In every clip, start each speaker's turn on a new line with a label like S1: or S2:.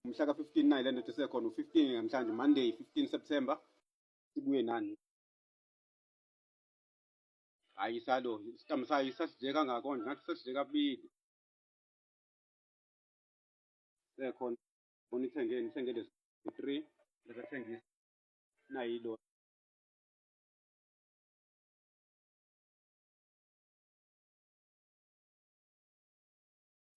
S1: umhla ka-15 nayi le ndoda isekhona u-15 namhlanje Monday 15 September sibuye nani. Hayi salo isitambu sayo sasidle kangako nje ngathi sasidle kabili. Sekhona bona ithenge lezi 3 bese thengisa nayi lo.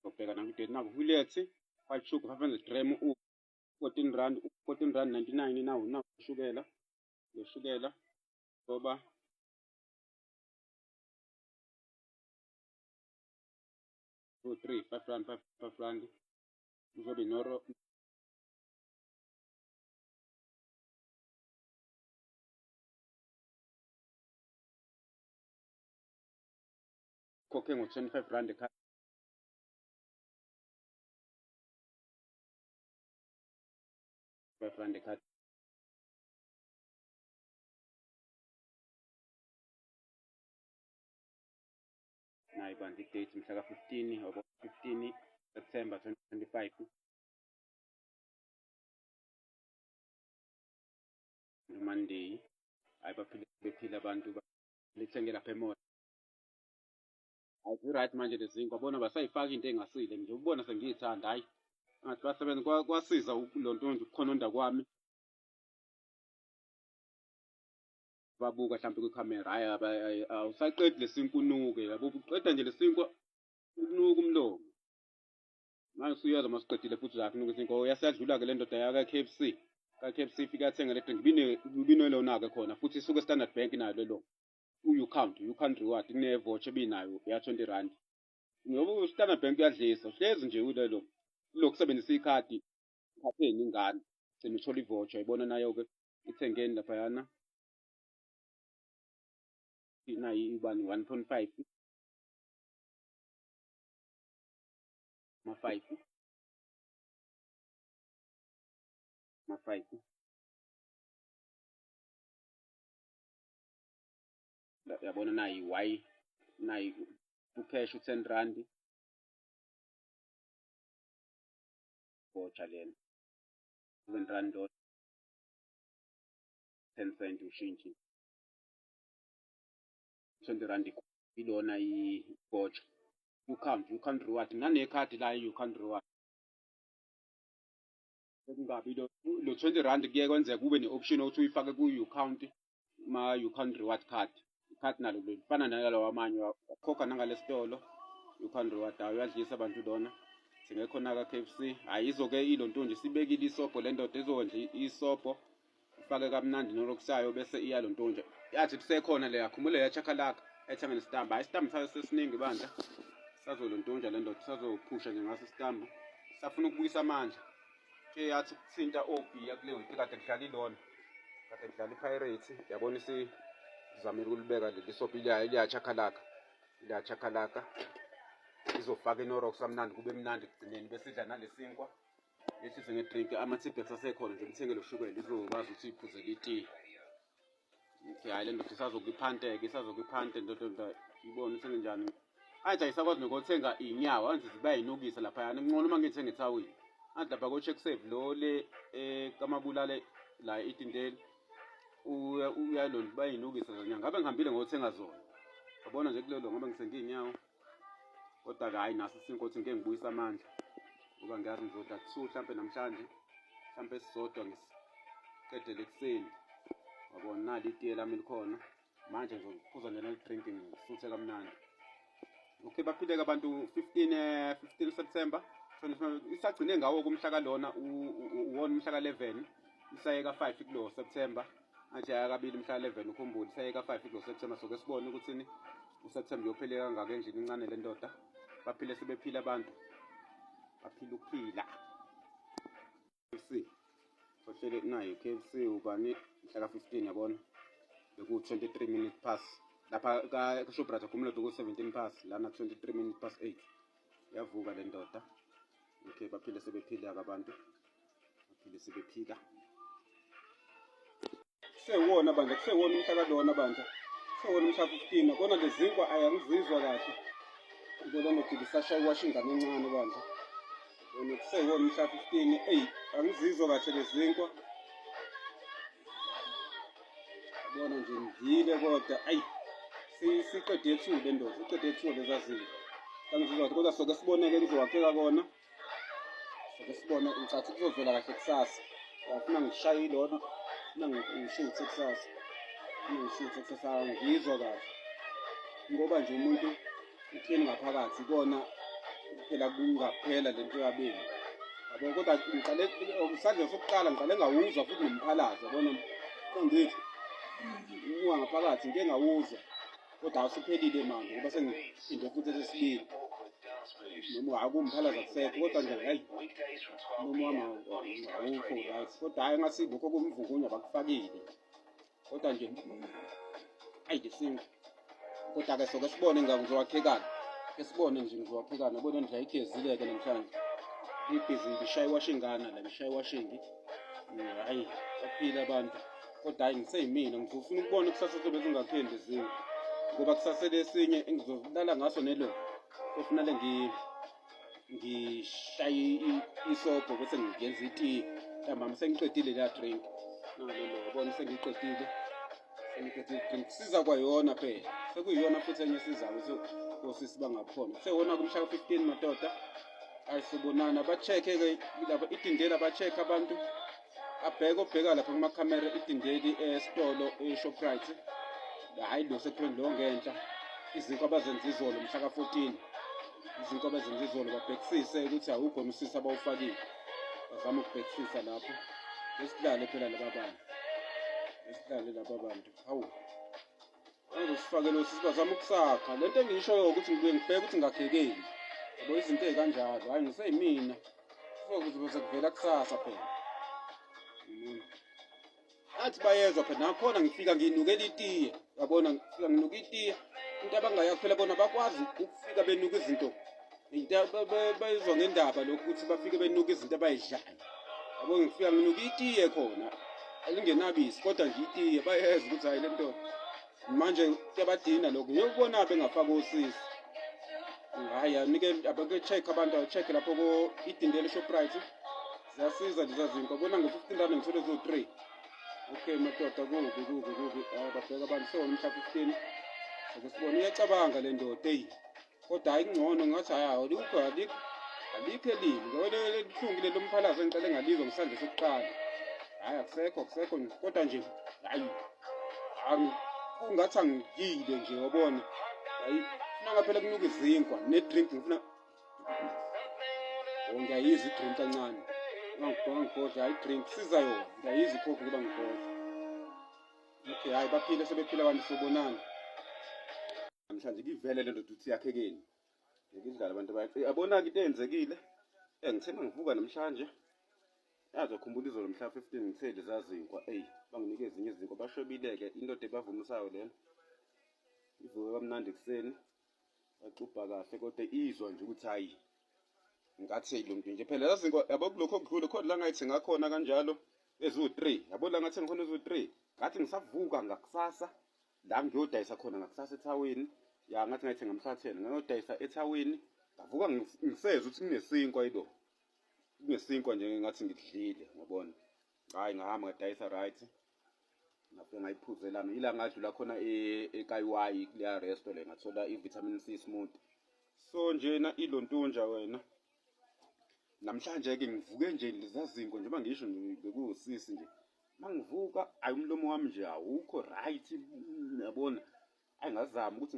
S1: Ubheka nakudate naku Hulethi white sugar 500 gram u-14 rand 99 nawu ushukela ngoshukela ngoba u3 5 rand uzobe noro khokhe ngo-25 rand ekhaya. Rand ekhaya nayi bantu i-date mhla ka-15 or 15 September 2025 Monday. Hayi bephila abantu lithenge lapha emoya. Hayi zi-right manje lezi zinto babona basayifaka into engasile nje ubona sengiyithanda. Hayi ngathi basebenza kwasiza lonto nje ukukhononda kwami babuka mhlawumbe kwikhamera. Hayi awusaqedi lesinkwa unuke yabo uqeda nje lesinkwa ukunuka umlomo manje usuyezwa masiqedile futhi la kunuka isinkwa uyasiyadlula-ke le ndoda yaka-KFC ka-KFC ifika yathenga le drink ibinelona-ke khona futhi isuke Standard Bank nayo lelo u-count reward kune-voucher ebinayo ya-20 rand ngoba u-Standard Bank uyadlisa hlezi nje ulelo lokusebenzisa ikhadi eningane gcina uthola i-voucher ibona nayo-ke ithengeni laphayana nayi ibani 1.5 ma-5 yabona nayi y nayi ucash u-10 rand voucher lena 7 rand 10 cent ushintshi 20 rand ilona i-voucher you-count reward nanekhadi la you-count reward sekungabi lo 20 rand kuye kwenzeka kube ne-option ukuthi uyifake ku-you-count ma-you-count reward card ikhadi nalo lifana nalawa amanye wakhokha nangale sitolo you-count reward uyadlisa abantu lona singekhona ka-KFC. Hayi izoke ilonto nje sibekile isobho le ndoda izonje isobho ifake kamnandi norokusayo bese iya lonto nje yathi kusekhona le yakhumule ya chakalaka ethenga nestambu. Hayi istambu sayo sesiningi bandla sazolontonja le ndoda sazophusha nje ngaso istambu safuna ukubuyisa amandla ke yathi ukuthinta obhiya kule week kade kudlala ilona kade kudlala iPirates yabona isizamela ukulibeka leli sobho liyachakalaka izofaka inorox amnandi kube mnandi kugcineni bese idla nalesinkwa yehlise ngedrink ama-Tipex asekhona nje kuthenge lo shukela izokwazi ukuthi iphuzele itiye. Okay hayi le ndoda isazokuphante ndoda ibone ukuthi njani. Hayi nje ayisakwazi nokuthenga inyawo anzi ziba yinukisa laphayana ngcono uma ngithenga ethawini anzi lapha ko-check save lo le kamabulale la itindeli uyalona ziba yinukisa zona ngabe ngihambile ngothenga zona yabona nje kulelo ngoba ngisenge inyawo kodwa-ke hayi naso isinkwa ukuthi ngeke ngibuyise amandla ngoba ngiyazi ngizodla kusuku mhlampe namhlanje mhlampe esizodwa ngisiqedele ekuseni wabona nali itiye lami likhona manje ngizophuza nje drink ngisuthe kamnandi. Okay baphile-ke abantu 15 September isagcine ngawo kumhla kalona uwona umhla ka-11 isaye ka-5 kulo September manje yakabili mhla 11 ukhumbule isaye ka-5 kulo September soke sibone ukuthi uSeptember uyophele kangaka endlini incane le ndoda baphile sebephila abantu baphila ukuphila. KFC sohlele nayo KFC ubani mhla ka-15 yabona beku-23 minutes past lapha ka-Shoprite akumulete ku-17 past lana 23 minutes past 8 yavuka le ndoda. Okay baphile sebephila abantu baphile sebephila kusewona bandla kusewona umhla kalona bandla kusewona umhla 15 yabona lezinkwa ayangizizwa kahle ngoba nodili sashaya iwashi ingane encane bandla Wena kuseyona umhla 15 angizizwa kahle lezinkwa. Yabona nje ngidile kodwa siqede ethuba endoda, siqede ethuba lezazinto. Angizizwa kodwa soke siboneke kuzowakheka kona. Soke sibone ngicathi kuzovela kahle kusasa. Ngifuna ngishaye ilona, ngifuna ngishuthe kusasa. Ngishuthe kusasa ngizwa kahle. Ngoba nje umuntu utheni ngaphakathi ikona phela kungaphela lento yabeni. Yabo kodwa ngiqale umsandla sokuqala ngiqale ngawuzwa futhi nomphalaza yabona ngithi uma ngaphakathi ngeke ngawuzwa kodwa awusuphelile manje ngoba sengiphinde futhi sesibili noma akumphalaza kusekho kodwa nje hayi noma awukho right kodwa hayi ngathi lokho kumvukunya bakufakile kodwa nje lesinto kodwa ke soke sibone ngizowakhekana ke sibone nje ngizowakhekana yabona nje ayigezile-ke namhlanje ibhizi ngishaye iwashingana la ngishaye iwashingi hayi baphile abantu kodwa hayi ngiseyimina ngizofuna ukubona kusasa sobe zingapheli ezinye ngoba kusasa lesinye engizolala ngaso nelo kufanele ngishaye isobho bese ngiyenza itiye ntambama sengiqedile la drink nalelo yabona sengiqedile siza kwayona phela sekuyiyona futhi enye sizayo osisi bangakhona sewona kumhla 15 madoda ayisibonana ba-check-ke lapha idindela ba-check abantu abheke obheka lapha kumakhamera idindeli esitolo eShoprite hayi lo sekuphendle lo ngenhla izinto abazenza izolo mhla ka-14 izinto abazenza izolo babhekisise ukuthi awukhona usisi abawufakile bazama ukubhekisisa lapho esihlale phela laba bantu esihlale laba bantu hawu ayizosifake lo sisi bazama ukusakha lento engishoyo ukuthi ngibheke ukuthi ngakhekeli yabo izinto ezikanjalo hayi ngiseyimina kuzokuze kuvela kusasa phela athi bayezwa phela nakhona ngifika nginukela itiye yabona ngifika nginuka itiye into abangayazi phela bona bakwazi ukufika benuka izinto bayizwa ngendaba lokhu ukuthi bafike benuka izinto abayidlayo yabo ngifika nginuka itiye khona alingenabisi kodwa nje itiye bayeza ukuthi hayi lento manje kuyabadina lokho ngiyokubona bengafaka osisi hayi anike abake-check abantu check lapho ko idindele Shoprite ziyasiza leza zinto abona ngo-15 rand ngithole zo-3 okay madoda kubi babheka abantu sewona umhla 15 sokusibona iyacabanga le ndoda kodwa hayi kungcono ngathi hayi alikho elimi ngoba lihlungile lo mphalaza engicela ngalizwa ngisandle sokuqala hayi akusekho kodwa nje hayi kungathi angiyile nje wabona hayi funa ngaphela kunuka izinkwa ne-drink ngifuna ngiyayizwa i-drink kancane ngangibhodla hayi drink siza yona ngiyayizwa ikhokho ngoba ngibhodla okay hayi baphile sebephila abantu sobonana namhlanje kivele le ndoda uthi yakhekeni ngidlala abantu abona-ke into eyenzekile ngithema ngivuka namhlanje yazokhumbula izolo mhla 15 ngithe lezazinkwa banginike ezinye izinkwa bashwebileke indoda ebavumisayo lena ivuke kamnandi ekuseni baxubha kahle kodwa izwa nje ukuthi hayi ngathi lo muntu nje phela lazinkwa yabo kulokho okudlule khona la ngayithenga khona kanjalo ezu-3 yabo la ngathenga khona ezu-3 ngathi ngisavuka ngakusasa la ngiyodayisa khona ngakusasa ethaweni ngathi ngayithenga mhla 10 ngiyodayisa ethaweni ngavuka ngisezwe ukuthi kunesinkwa yilo kunesinkwa nje ngathi ngidlile ngabona hayi ngahamba ngadayisa right ngafike ngayiphuze lami ila ngadlula khona eKayiwayi kuleya resto le ngathola i-vitamin C smoothie so njena ilontunja wena namhlanje ke ngivuke nje lezazinto njengoba ngisho bekuwusisi nje mangivuka ayi umlomo wami nje awukho right yabona ayingazama ukuthi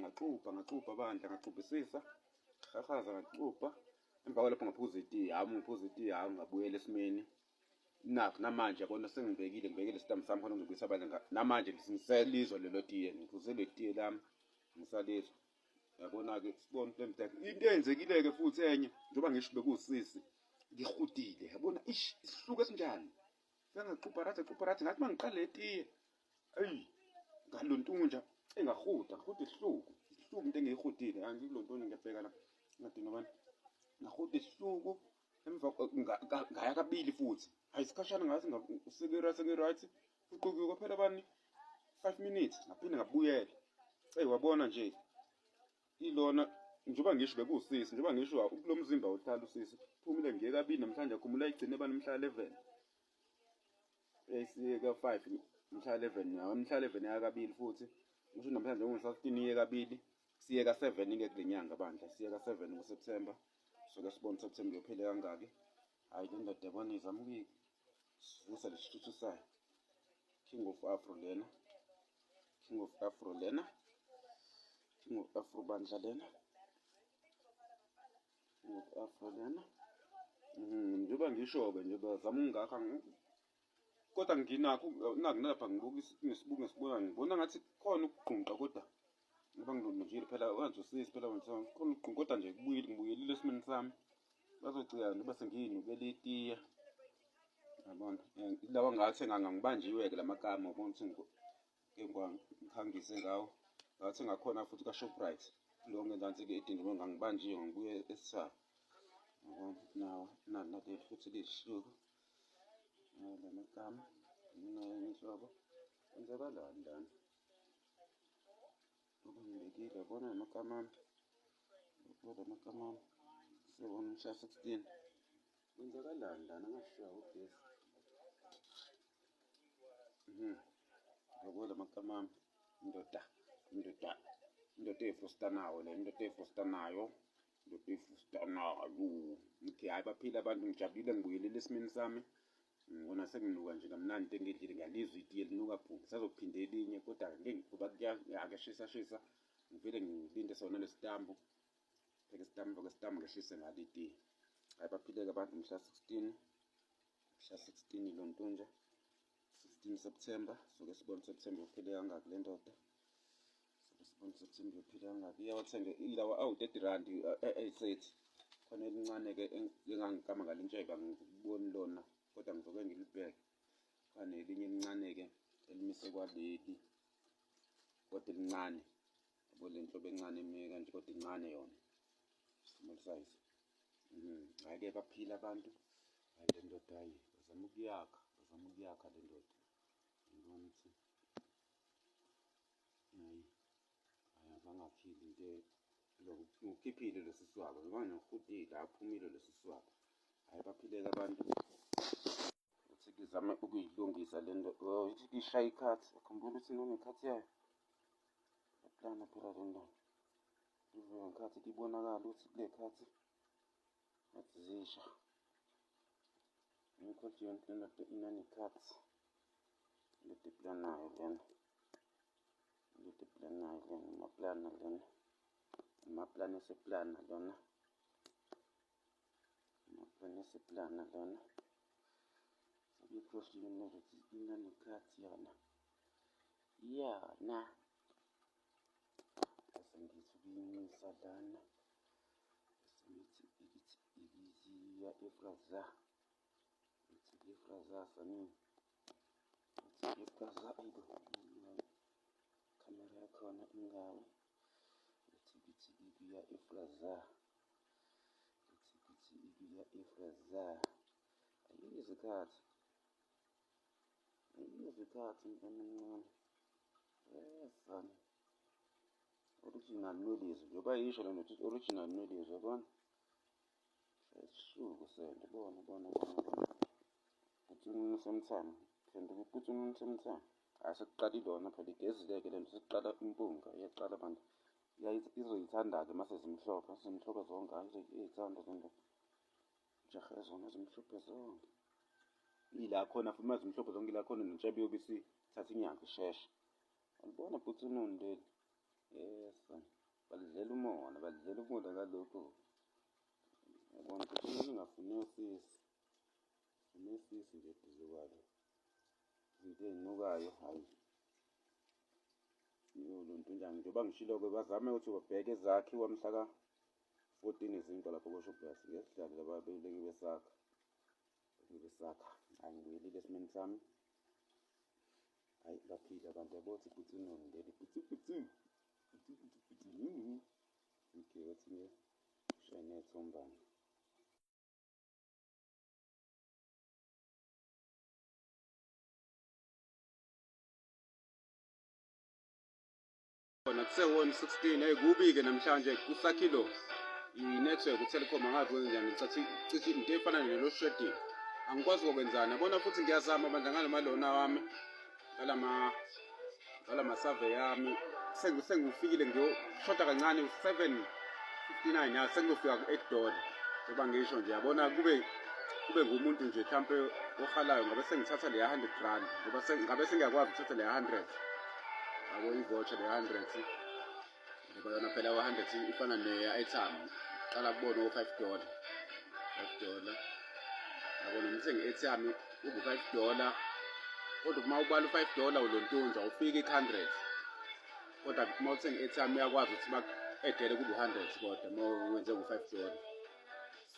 S1: ngaxubha bandla ngaxubhisisa hahaza ngaxubha emva kwalapho ngaphuza itiye ngiphuza itiye ngabuyela esimeni nakho namanje yabona ngibekile isitambu sami khona ngizobuyisa abanye namanje ngiselizwa lelo tiye ngiphuze le tiye lami ngisalizwa yabona-ke sibona into eyenzekile-ke futhi enye njengoba ngisho bekuwusisi ngihudile yabona isihluko esinjani sengaxubha rathi ngathi uma ngiqale le tiye ngalontunja engahuda isihluku into engiyihudile angilontunja ngiyabheka la ngadinga abantu ngahuda isihluku emva ngaya kabili futhi hayi isikhashana ngathi sengiright uqubuka phela abani 5 minutes ngaphinde ngabuyela wabona nje ilona njengoba ngisho bekuwusisi njengoba ngisho kulo mzimba uhlala usisi phumile ngiye kabili namhlanje akhumbula ayigcine bani mhla 11 siye ka 5 mhla 11 nawo mhla 11 ya kabili futhi ngisho namhlanje ngongu-16 iye kabili siye ka 7 ke kule nyanga bandla siye ka 7 ngoSeptember soke sibone September yophele kangaki hayi le ndoda yabona izama ukuvusa lesithuthu sayo King of Afro lena King of Afro lena King of Afro bandla lena King of Afro lena njengoba ngisho-ke nje bazama ungakha kodwa nginakho nalapha ngisibona ngibona ngathi khona ukugqunqa kodwa ngoba ngilunjile phela wenza usisi phela wena khona ukugqunqa kodwa nje ngibuyelile esimeni sami bazogcina nje bese ngiyinukela itiya yabona lawa ngathi ngangibanjiwe-ke lamakama ubona ukuthi ngikhangise ngawo ngathi ngakhona futhi ka-Shoprite lo ngenzansi-ke idinga ngangibanjiwe ngibuye esithaba nawo naleli futhi liyisihluku lamakama inhlobo kwenzakalani lana ngibekile yabona lamakama ami sebona mhla 16 kwenzakalani lana ngashiya ugesi yabona lamakama ami indoda efustanayo le indoda efustanayo okay hayi baphila abantu ngijabulile ngibuyelele esimeni sami ngibona senginuka nje kamnandi engidlile ngiyalizwa itiye linuka bhuku sazophinde elinye kodwa ngoba kuyashisa ngivele ngilinde sona lesitambu pheke isitambu ngeshise ngalo itiye hayi baphileke abantu mhla 16 loNtunja 16 September soke sibone September uphele kangaki le ndoda soke sibone September uphele kangaki iyawathenga ilawa awu-30 rand esethi khona elincane-ke engangikama ngalintsheba ngikuboni lona kodwa ngizoke ngilibheke kwanelinye elincane-ke elimise kwaleli kodwa elincane yabo le nhlobo encane emike kanje kodwa incane yona small size hhayi-ke baphila abantu hayi le ndoda hayi bazama ukuyakha le ndoda ngibona ukuthi hayi abangaphili into ngikhiphile lesi swabo ngoba ngihudile aphumile lesi swabo hayi baphileke abantu ukuthi ngizame ukuyilungisa le nto ishaya ikhathi akhumbula ukuthi nonekhathi yayo yaplana phela le nto ivuka ngekhathi libonakala ukuthi kule khathi athi zisha ngikho nje le nto inanekhathi le planayo lena amaplana lena amaplana eseplana lona amaplana eseplana lona sabikhohle lena ukuthi inanekhathi yona sengithi ukuyimisa lana sengithi ikiya efraza ithi efraza sanini ithi efraza ayibo kamera yakhona ingawe ithi ikiya efraza ithi ikiya efraza ayizikhathi mntwana omncane son original noodles njengoba yisho lena ukuthi original noodles yabona shayishuku sente bona uthini somthamo sente uthini somthamo asekuqala ilona phela igezileke lento sekuqala impunga iyaqala abantu izoyithanda-ke mase zimhlophe zonke izithanda zonke jahe zona zimhlophe zonke ila khona futhi mase zimhlophe zonke ila khona nentshebe yobisi thatha inyanga isheshe alibona futhi unono leli yes balidlela umona ngalokho yabona ukuthi umuntu ungafuni usisi nje eduze kwalo izinto ey'nukayo hayi lontunjani njengoba ngishilo-ke bazame ukuthi babheke ezakhiwa mhla ka 14 izinto lapho koShoprite ngesidlale lababeleki besakha hayi ngibuyelile esimeni sami hayi baphile abantu yabothi futhi unongeli futhi okay wathi ngishayine ethombana yabona kuse-1 16 hey kubi-ke namhlanje kusakhilo i-network uTelkom angazi kwenzenjani cishe into efana nelo shedding angikwazi ukwenzana yabona futhi ngiyazama bandla ngalomalona wami ngalama survey yami sengifikile ngiyoshoda kancane u759 ya sengiyofika ku$8 ngoba ngisho nje yabona kube ngumuntu nje mhlampe ohalayo ngabe sengithatha leya R100 ngoba ngabe sengiyakwazi ukuthatha leya 100 yabo i-voucher leya 100 ngoba yona phela u100 ifana neya airtime qala kubona u$5 yabona ngithenga i-airtime ubu$5 kodwa uma ubala u$5 ulontunja ufika i100 kodwa uma uthenga i-airtime uyakwazi ukuthi baku-edele kubu100 kodwa uma wenze u$5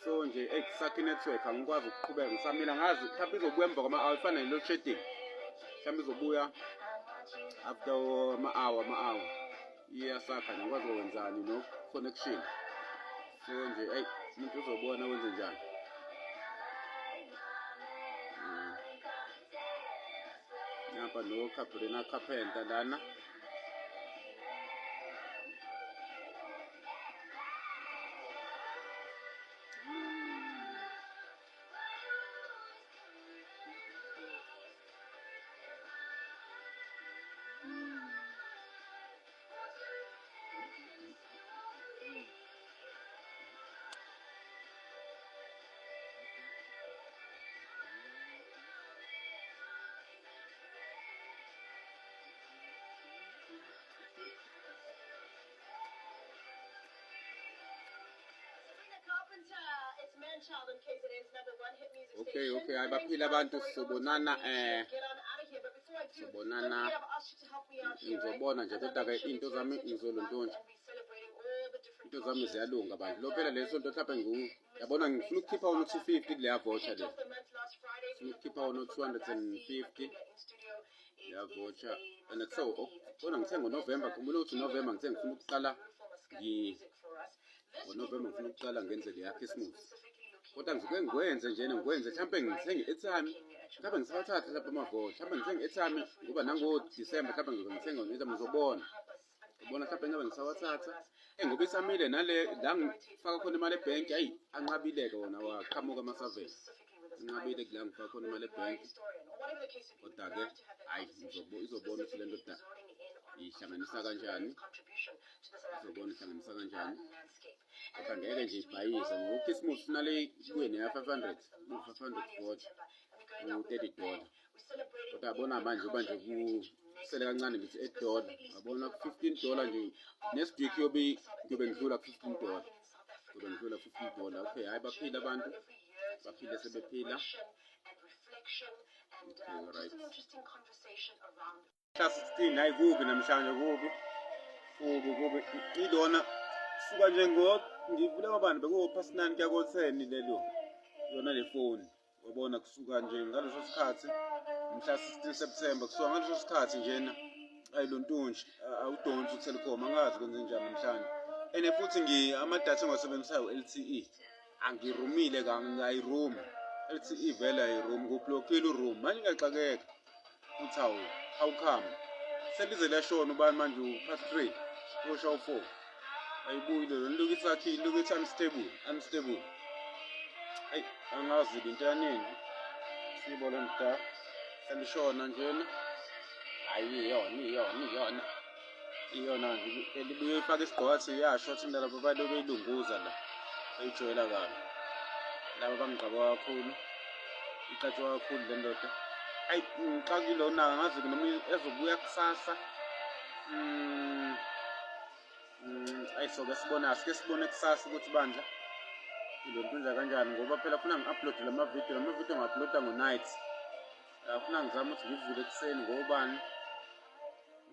S1: so nje kusakha i-network angikwazi ukuqhubeka ngisamila ngazi mhlawumbe izobuya emva kwama-hour ifana ne-load shedding mhlawumbe izobuya after ama-hour iyasakha ngikwazi ukwenzani no-connection so nje umuntu uzobona wenze njani ngapha no-Cabrina Carpenter lana Okay hayi baphila abantu sobonana ngizobona nje kodwa-ke into zami ngizolontonje into zami ziyalunga abantu lo phela leso nto mhlawumbe yabona ngifuna ukukhipha wona u250 kuleya voucher le ngifuna ukukhipha wona u250 leya voucher and bona ngithenga ngoNovember kumele ukuthi uNovember ngifuna ukuqala ngoNovember ngifuna ukuqala ngenze leya Christmas kodwa ngikwenze njena ngikwenze mhlawumbe ngithenge i-airtime mhlawumbe ngisawathatha lapha ama-voucher mhlawumbe ngithenge i-airtime ngoba nango-December mhlawumbe ngizongithenga i-airtime ngizobona mhlawumbe ngisawathatha ngoba isamile nale la ngifaka khona imali ebhenki hayi anqabileke wona waqhamuka ama-survey anqabile kula ngifaka khona imali ebhenki kodwa-ke hayi izobona ukuthi le nto ihlanganisa kanjani kodwa ngeke nje ibhayise ngoba uChristmas finale kuye neya 500 voucher u$30 kodwa yabona manje uba nje kusele kancane ngithi $8 yabona $15 nje next week ngiyobe ngidlula $15 okay hayi baphila abantu baphile sebephila right 16 hayi kubi namhlanje kubi ilona suka nje ngivule mabani bekuwo-9 kuya ko-10 lelo yona le phone wabona kusuka nje ngaleso sikhathi mhla 16 September kusuka ngaleso sikhathi njena ayilontunji awudonsi uTelkom angazi kwenze njani namhlanje and futhi amadatha engiwasebenzisayo LTE angirumile ngayiroom LTE vele ayiroom ngublockile uroom manje ngiyaxakeka uthi how come selize lashona ubani manje u-+3 usho 4 ayibuyile loku isakhile loku ithi unstable ayi angazi into yanini sibona mda selishona njena hayi iyona nje elibuye ifaka isigqokathi yashothi lapha balo beyilunguza la ayijoyela kabi laba bangigqaba kakhulu iqatshwa kakhulu le ndoda ayi ngixakile ona ngazi noma ezobuya kusasa ayi soke sibone kusasa ukuthi bandla ilontunja kanjani ngoba phela funa ngi-upload lamavidiyo ngi-uploada ngo-night funa ngizama ukuthi ngivuke ekuseni ngobani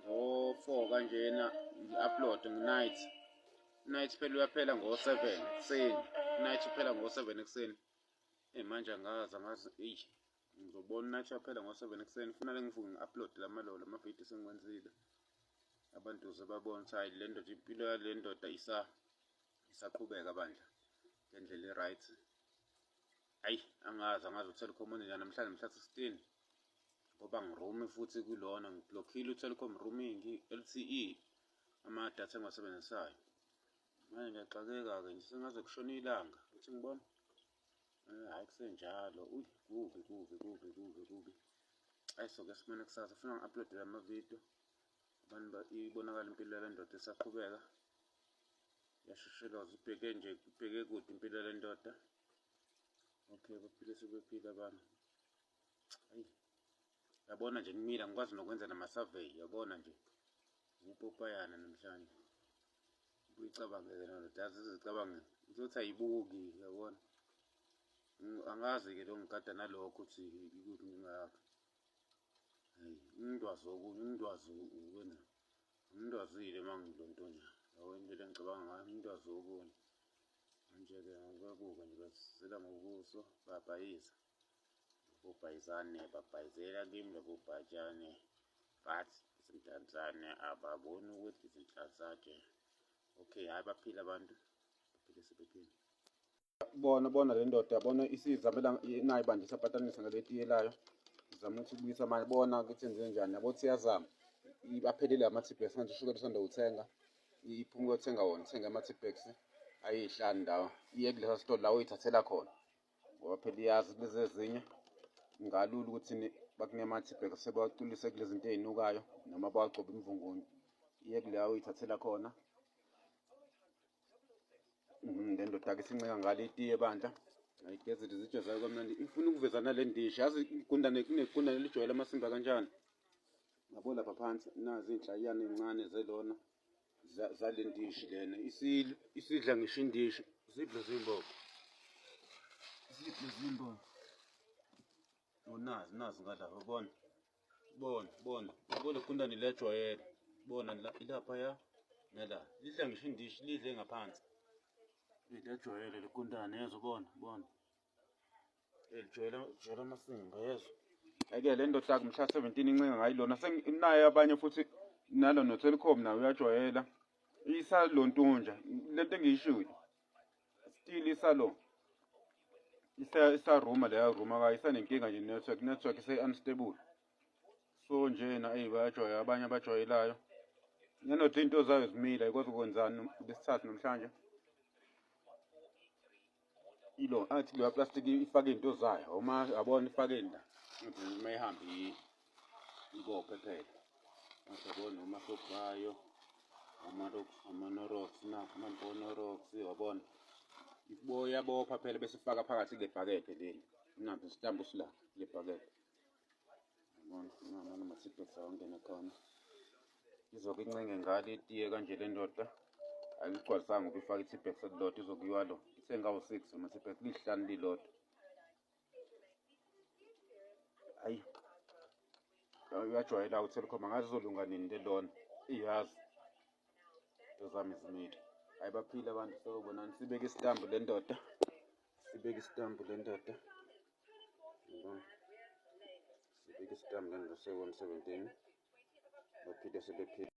S1: ngo-4 kanjena ngi-uploade night phela uyaphela ngo-7 ekuseni night uphela ngo-7 ekuseni manje angazi ngizobona night uyaphela ngo-7 ekuseni kufanele ngivuke ngi-uploade lamavidiyo sengiwenzile abantu sebabona ukuthi hayi le ndoda impilo yale ndoda isaqhubeka bandla ngendlela e-right hayi angazi uTelkom njani namhlanje mhla 16 ngoba ngirumi futhi kulona ngiblockile uTelkom roaming LTE amadatha engiwasebenzisayo. Manje ngiyaxakeka-ke nje sengaze kushona ilanga uthi ngibona. Hhayi kusenjalo, uyi kubi. Hhayi soke simane kusasa, ufuna ngi-upload-ele amavidiyo. Abantu ibonakala impilo yale ndoda esaqhubeka. Yashosheloza ibheke kude impilo yale ndoda. Okay, baphile sebephila abantu. Hayi, yabona nje kumina ngikwazi nokwenza nama-survey, yabona nje. Ngupopayana namhlanje. Uyicabange-ke ndoda, yazi izicabange. Ngizothi ayibuki, yabona. Angazi-ke lo ngigada nalokho ukuthi ikuphi inkinga yakhe. Hayi, ungindwazi okunye, ungindwazile uma ngilontonya. Yabo indlela engicabanga ngayo, ungindwazi okunye. Manje-ke ngikubuka nje basizela ngobuso, bayabhayisa. Babhayizela kimi labo bhatshane. Bathi izinhlanzane ababoni ukuthi izinhlanzane. Okay, hhayi baphile abantu. Baphile sebephila. Bona le ndoda yabona isizamela nayo bandisa apatanisa ngaletiye layo. Izama ukuthi ibuyisa manje bona ukuthi enze njani. Yabo ukuthi iyazama. Baphelile ama-T-Bags manje ushukela usanda uthenga. Iphuma ukuyothenga wona, uthenga ama-T-Bags ayi-5 ndawo. Iye kulesa sitolo la uyithathela khona. Ngoba phela iyazi lezi ezinye ngalula ukuthi bakunike ama-T-Bags sebawaculise kulezi zinto ey'nukayo noma bawagcobe imvunguni. Iye kuleya uyithathela khona. Le ndoda-ke isinceka ngale itiye bandla. Ayigezile izitsha zayo kamnandi. Ifuna ukuveza nale ndishi. Yazi kunegundane elijwayele amasimba kanjani. Ngabo lapha phansi nazi iy'nhlayiyana ey'ncane zelona zale ndishi lena. Isidla ngisho indishi. Ziphi lezi imbobo? Nazi ngadla bona. Yabo le gundane liyajwayela. Bona ilaphaya nala. Lidla ngisho indishi, lidle ngaphansi. Liyajwayele le gundane yezo bona. Lijwayele amasimba yezo. Ake le ndoda mhla 17 incenga ngayilona. Naye abanye futhi nalo no-Telkom nawe uyajwayela. Isalontunja. Lento engiyishoyo. Still isalo. Isaruma leya ruma ka isanenkinga nje network ise-unstable. So njena bayajwayela abanye abajwayelayo. Nanothi into zayo zimile ayikwazi ukwenzani lesithathu namhlanje. Ilo athi leya plastic ifake into zayo uma yabona ifake la uma ihamba ibophe phela masabona uma sobayo ama-Norox ama-Norox yabona iboya bopha phela bese ifaka phakathi lebhakede leli nampi isitambu sila lebhakede yabona nama-T-Bags awangena khona izoke incenge ngale itiye kanje le ndoda ayigcwalisanga ngoba ifake i-T-Bags elilodwa izokuyiwa lo sengawu-6 ama-T-Bags lihlanu lilodwa. Hayi uyajwayela uTelkom angazi izolunga nini lelona iyazi into zami zimile. Hayi baphile abantu sobonani sibeke isitambu le ndoda yabona sibeke isitambu le ndoda se-117 baphile sebephila.